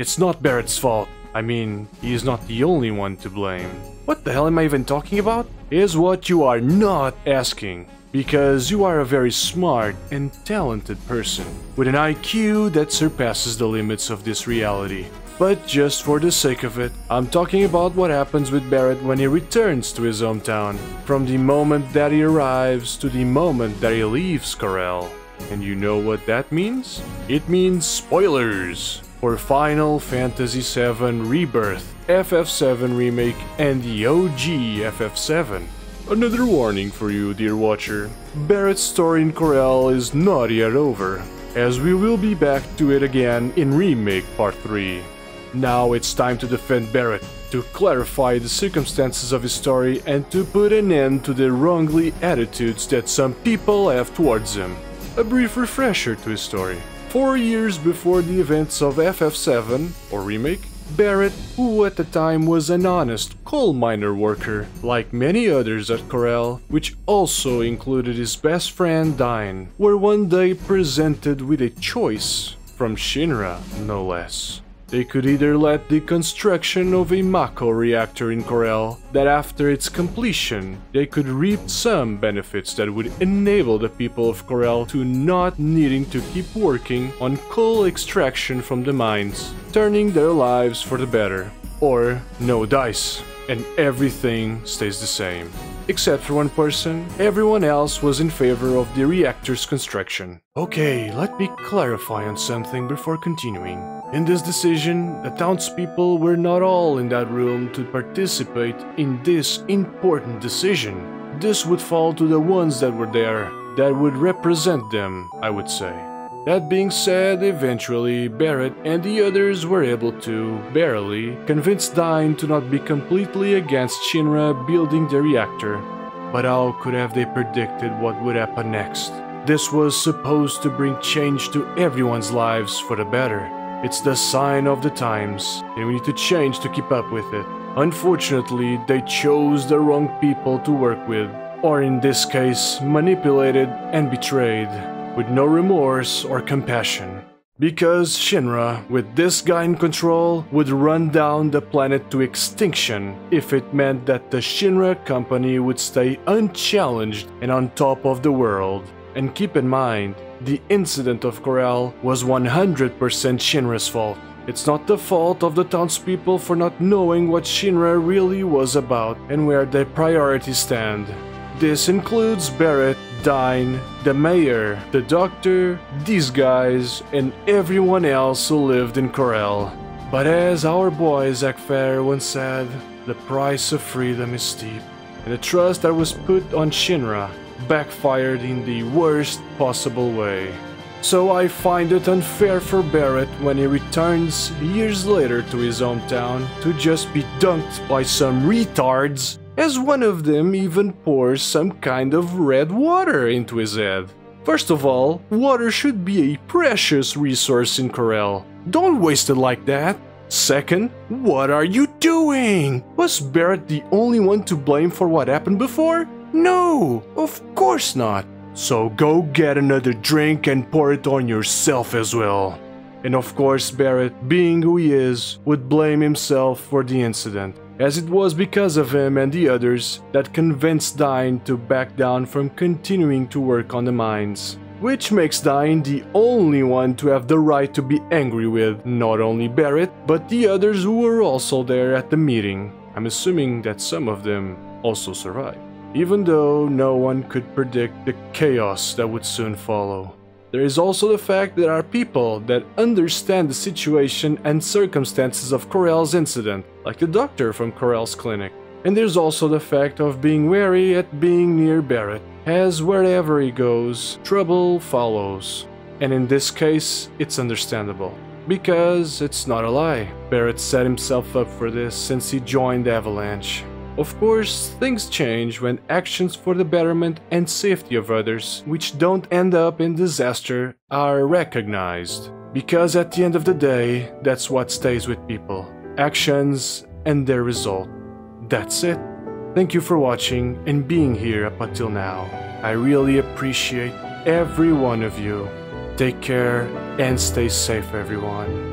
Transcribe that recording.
It's not Barret's fault. I mean, he is not the only one to blame. What the hell am I even talking about? Is what you are not asking. Because you are a very smart and talented person, with an IQ that surpasses the limits of this reality. But just for the sake of it, I'm talking about what happens with Barret when he returns to his hometown, from the moment that he arrives to the moment that he leaves Corel. And you know what that means? It means spoilers for Final Fantasy VII Rebirth, FF7 Remake, and the OG FF7. Another warning for you, dear watcher. Barret's story in Corel is not yet over, as we will be back to it again in Remake Part 3. Now it's time to defend Barret, to clarify the circumstances of his story and to put an end to the wrongly attitudes that some people have towards him. A brief refresher to his story. 4 years before the events of FF7, or Remake, Barret, who at the time was an honest coal miner worker, like many others at Corel, which also included his best friend Dyne, were one day presented with a choice, from Shinra no less. They could either let the construction of a Mako reactor in Corel, that after its completion, they could reap some benefits that would enable the people of Corel to not needing to keep working on coal extraction from the mines, turning their lives for the better. Or no dice, and everything stays the same. Except for one person, everyone else was in favor of the reactor's construction. Okay, let me clarify on something before continuing. In this decision, the townspeople were not all in that room to participate in this important decision. This would fall to the ones that were there, that would represent them, I would say. That being said, eventually, Barret and the others were able to, barely, convince Dyne to not be completely against Shinra building the reactor. But how could have they predicted what would happen next? This was supposed to bring change to everyone's lives for the better. It's the sign of the times, and we need to change to keep up with it. Unfortunately, they chose the wrong people to work with, or in this case, manipulated and betrayed, with no remorse or compassion. Because Shinra, with this guy in control, would run down the planet to extinction if it meant that the Shinra company would stay unchallenged and on top of the world. And keep in mind, the incident of Corel was 100% Shinra's fault. It's not the fault of the townspeople for not knowing what Shinra really was about and where their priorities stand. This includes Barret, Dyne, the mayor, the doctor, these guys, and everyone else who lived in Corel. But as our boy Zack Fair once said, the price of freedom is steep, and the trust that was put on Shinra backfired in the worst possible way. So I find it unfair for Barret when he returns years later to his hometown to just be dunked by some retards, as one of them even pours some kind of red water into his head. First of all, water should be a precious resource in Corel. Don't waste it like that. Second, what are you doing? Was Barret the only one to blame for what happened before? No, of course not. So go get another drink and pour it on yourself as well. And of course, Barret, being who he is, would blame himself for the incident, as it was because of him and the others that convinced Dyne to back down from continuing to work on the mines. Which makes Dyne the only one to have the right to be angry with not only Barret, but the others who were also there at the meeting. I'm assuming that some of them also survived, even though no one could predict the chaos that would soon follow. There is also the fact that there are people that understand the situation and circumstances of Corel's incident, like the doctor from Corel's clinic. And there's also the fact of being wary at being near Barret, as wherever he goes, trouble follows. And in this case, it's understandable, because it's not a lie. Barret set himself up for this since he joined Avalanche. Of course, things change when actions for the betterment and safety of others, which don't end up in disaster, are recognized. Because at the end of the day, that's what stays with people. Actions and their result. That's it. Thank you for watching and being here up until now. I really appreciate every one of you. Take care and stay safe, everyone.